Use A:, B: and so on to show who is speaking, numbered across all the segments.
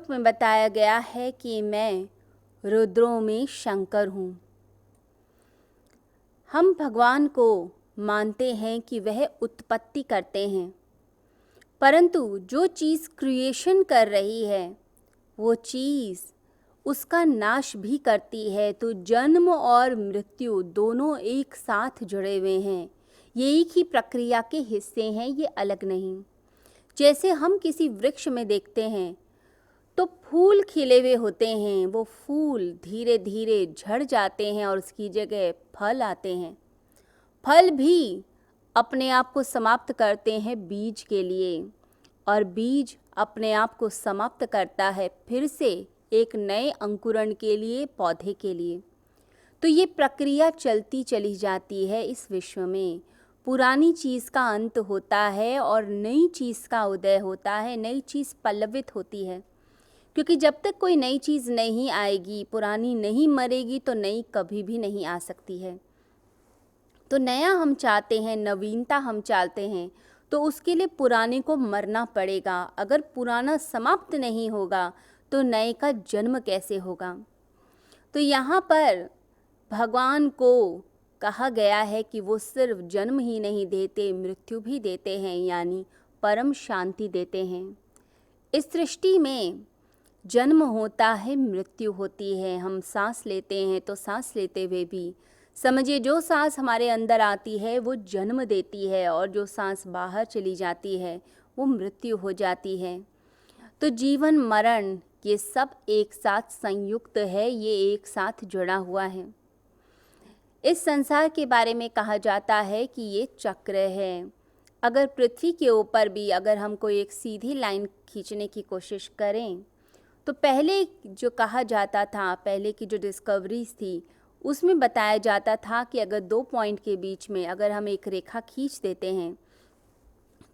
A: श्लोक में बताया गया है कि मैं रुद्रों में शंकर हूँ। हम भगवान को मानते हैं कि वह उत्पत्ति करते हैं, परंतु जो चीज़ क्रिएशन कर रही है वो चीज़ उसका नाश भी करती है। तो जन्म और मृत्यु दोनों एक साथ जुड़े हुए हैं, ये एक ही प्रक्रिया के हिस्से हैं, ये अलग नहीं। जैसे हम किसी वृक्ष में देखते हैं तो फूल खिले हुए होते हैं, वो फूल धीरे धीरे झड़ जाते हैं और उसकी जगह फल आते हैं। फल भी अपने आप को समाप्त करते हैं बीज के लिए, और बीज अपने आप को समाप्त करता है फिर से एक नए अंकुरण के लिए, पौधे के लिए। तो ये प्रक्रिया चलती चली जाती है इस विश्व में। पुरानी चीज़ का अंत होता है और नई चीज़ का उदय होता है, नई चीज़ पल्लवित होती है। क्योंकि जब तक कोई नई चीज़ नहीं आएगी, पुरानी नहीं मरेगी, तो नई कभी भी नहीं आ सकती है। तो नया हम चाहते हैं, नवीनता हम चाहते हैं, तो उसके लिए पुराने को मरना पड़ेगा। अगर पुराना समाप्त नहीं होगा तो नए का जन्म कैसे होगा। तो यहाँ पर भगवान को कहा गया है कि वो सिर्फ जन्म ही नहीं देते, मृत्यु भी देते हैं, यानी परम शांति देते हैं। इस सृष्टि में जन्म होता है, मृत्यु होती है। हम सांस लेते हैं तो सांस लेते हुए भी समझिए जो सांस हमारे अंदर आती है वो जन्म देती है, और जो सांस बाहर चली जाती है वो मृत्यु हो जाती है। तो जीवन मरण ये सब एक साथ संयुक्त है, ये एक साथ जुड़ा हुआ है। इस संसार के बारे में कहा जाता है कि ये चक्र है। अगर पृथ्वी के ऊपर भी अगर हम कोई एक सीधी लाइन खींचने की कोशिश करें तो पहले जो कहा जाता था, पहले की जो डिस्कवरीज थी उसमें बताया जाता था कि अगर 2 पॉइंट के बीच में अगर हम एक रेखा खींच देते हैं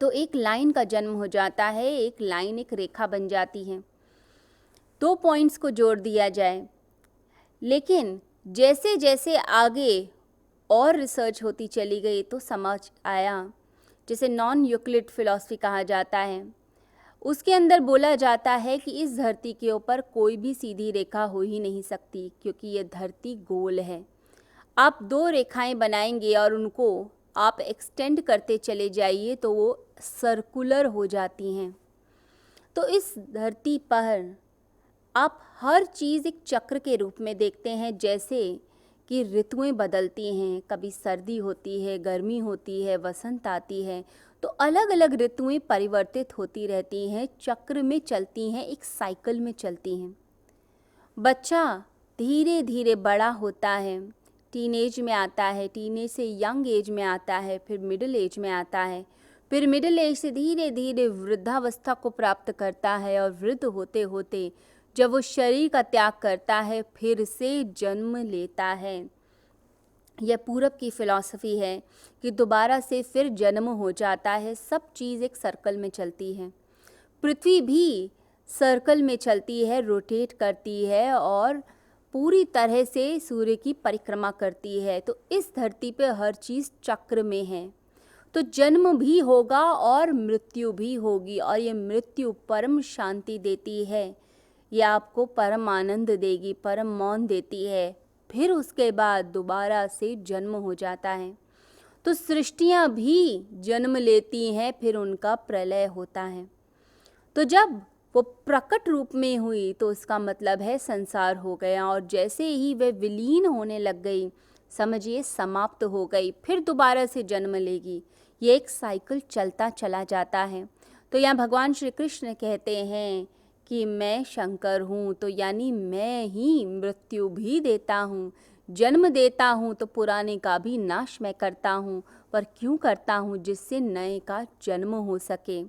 A: तो एक लाइन का जन्म हो जाता है, एक लाइन एक रेखा बन जाती है। 2 पॉइंट्स को जोड़ दिया जाए, लेकिन जैसे जैसे आगे और रिसर्च होती चली गई तो समझ आया, जिसे नॉन यूक्लिड फिलॉसफी कहा जाता है, उसके अंदर बोला जाता है कि इस धरती के ऊपर कोई भी सीधी रेखा हो ही नहीं सकती, क्योंकि ये धरती गोल है। आप 2 रेखाएं बनाएंगे और उनको आप एक्सटेंड करते चले जाइए तो वो सर्कुलर हो जाती हैं। तो इस धरती पर आप हर चीज़ एक चक्र के रूप में देखते हैं, जैसे कि ऋतुएं बदलती हैं, कभी सर्दी होती है, गर्मी होती है, वसंत आती है, तो अलग अलग ऋतुएं परिवर्तित होती रहती हैं, चक्र में चलती हैं, एक साइकिल में चलती हैं। बच्चा धीरे धीरे बड़ा होता है, टीनेज में आता है, टीनेज से यंग एज में आता है, फिर मिडिल एज में आता है, फिर मिडिल एज से धीरे धीरे वृद्धावस्था को प्राप्त करता है, और वृद्ध होते होते जब वो शरीर का त्याग करता है फिर से जन्म लेता है। यह पूरब की फ़िलॉसफ़ी है कि दोबारा से फिर जन्म हो जाता है। सब चीज़ एक सर्कल में चलती है। पृथ्वी भी सर्कल में चलती है, रोटेट करती है और पूरी तरह से सूर्य की परिक्रमा करती है। तो इस धरती पे हर चीज़ चक्र में है। तो जन्म भी होगा और मृत्यु भी होगी, और ये मृत्यु परम शांति देती है, यह आपको परम आनंद देगी, परम मौन देती है। फिर उसके बाद दोबारा से जन्म हो जाता है। तो सृष्टियाँ भी जन्म लेती हैं, फिर उनका प्रलय होता है। तो जब वो प्रकट रूप में हुई तो इसका मतलब है संसार हो गया, और जैसे ही वह विलीन होने लग गई, समझिए समाप्त हो गई, फिर दोबारा से जन्म लेगी। ये एक साइकिल चलता चला जाता है। तो यहाँ भगवान श्री कृष्ण कहते हैं कि मैं शंकर हूँ, तो यानी मैं ही मृत्यु भी देता हूँ, जन्म देता हूँ, तो पुराने का भी नाश मैं करता हूँ। पर क्यों करता हूँ? जिससे नए का जन्म हो सके।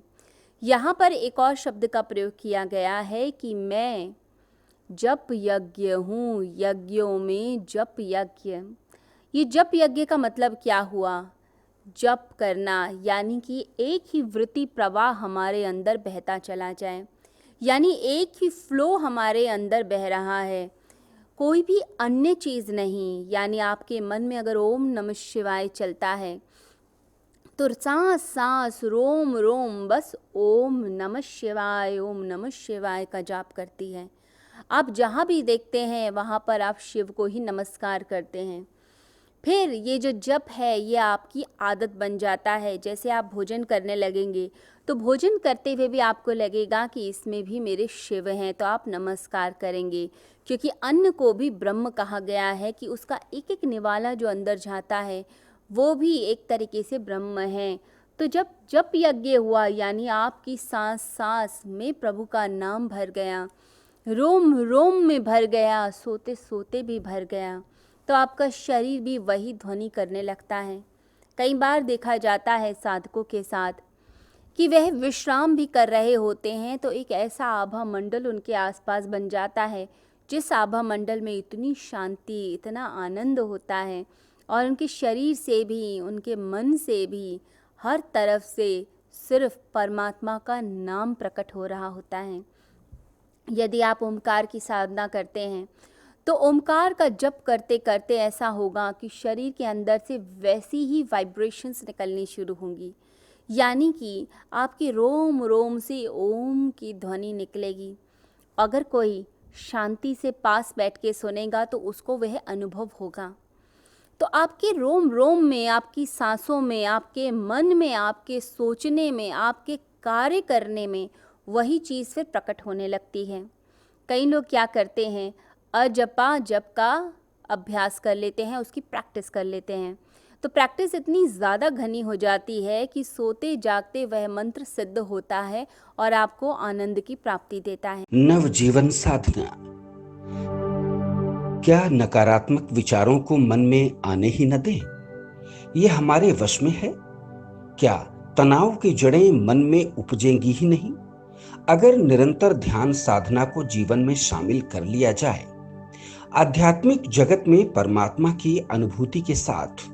A: यहाँ पर एक और शब्द का प्रयोग किया गया है कि मैं जप यज्ञ हूँ, यज्ञों में जप यज्ञ। ये जप यज्ञ का मतलब क्या हुआ? जप करना, यानी कि एक ही वृत्ति प्रवाह हमारे अंदर बहता चला जाए, यानी एक ही फ्लो हमारे अंदर बह रहा है, कोई भी अन्य चीज़ नहीं। यानी आपके मन में अगर ओम नमः शिवाय चलता है तो सांस सांस, रोम रोम बस ओम नमः शिवाय, ओम नमः शिवाय का जाप करती है। आप जहाँ भी देखते हैं वहाँ पर आप शिव को ही नमस्कार करते हैं। फिर ये जो जप है ये आपकी आदत बन जाता है। जैसे आप भोजन करने लगेंगे तो भोजन करते हुए भी आपको लगेगा कि इसमें भी मेरे शिव हैं, तो आप नमस्कार करेंगे, क्योंकि अन्न को भी ब्रह्म कहा गया है कि उसका एक एक निवाला जो अंदर जाता है वो भी एक तरीके से ब्रह्म है। तो जब जप यज्ञ हुआ यानी आपकी सांस सांस में प्रभु का नाम भर गया, रोम रोम में भर गया, सोते सोते भी भर गया, तो आपका शरीर भी वही ध्वनि करने लगता है। कई बार देखा जाता है साधकों के साथ कि वह विश्राम भी कर रहे होते हैं तो एक ऐसा आभा मंडल उनके आसपास बन जाता है जिस आभा मंडल में इतनी शांति, इतना आनंद होता है और उनके शरीर से भी, उनके मन से भी, हर तरफ से सिर्फ परमात्मा का नाम प्रकट हो रहा होता है। यदि आप ओमकार की साधना करते हैं तो ओमकार का जप करते करते ऐसा होगा कि शरीर के अंदर से वैसी ही वाइब्रेशंस निकलनी शुरू होंगी, यानी कि आपके रोम रोम से ओम की ध्वनि निकलेगी। अगर कोई शांति से पास बैठ के सुनेगा तो उसको वह अनुभव होगा। तो आपके रोम रोम में, आपकी सांसों में, आपके मन में, आपके सोचने में, आपके कार्य करने में वही चीज़ फिर प्रकट होने लगती है। कई लोग क्या करते हैं, अजपा जप का अभ्यास कर लेते हैं, उसकी प्रैक्टिस कर लेते हैं, तो प्रैक्टिस इतनी ज़्यादा घनी हो जाती है कि सोते जागते वह मंत्र सिद्ध होता है और आपको आनंद की प्राप्ति देता है।
B: नवजीवन साधना। क्या नकारात्मक विचारों को मन में आने ही न दें? ये हमारे वश में है? क्या तनाव की जड़ें मन में उपजेंगी ही नहीं? अगर निरंतर ध्यान साधना को जीवन में शामिल कर लिया जाए, आध्यात्मिक जगत में परमात्मा की अनुभूति के साथ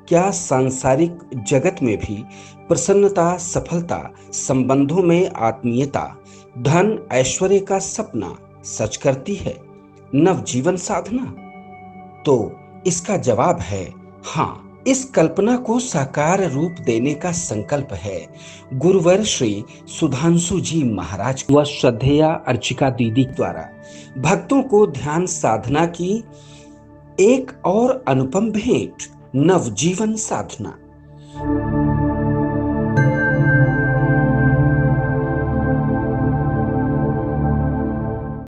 B: क्या सांसारिक जगत में भी प्रसन्नता, सफलता, संबंधों में आत्मीयता, धन ऐश्वर्य का सपना सच करती है नवजीवन साधना? तो इसका जवाब है हाँ। इस कल्पना को साकार रूप देने का संकल्प है गुरुवर श्री सुधांशु जी महाराज व श्रद्धेया अर्चिका दीदी द्वारा भक्तों को ध्यान साधना की एक और अनुपम भेंट, नवजीवन साधना।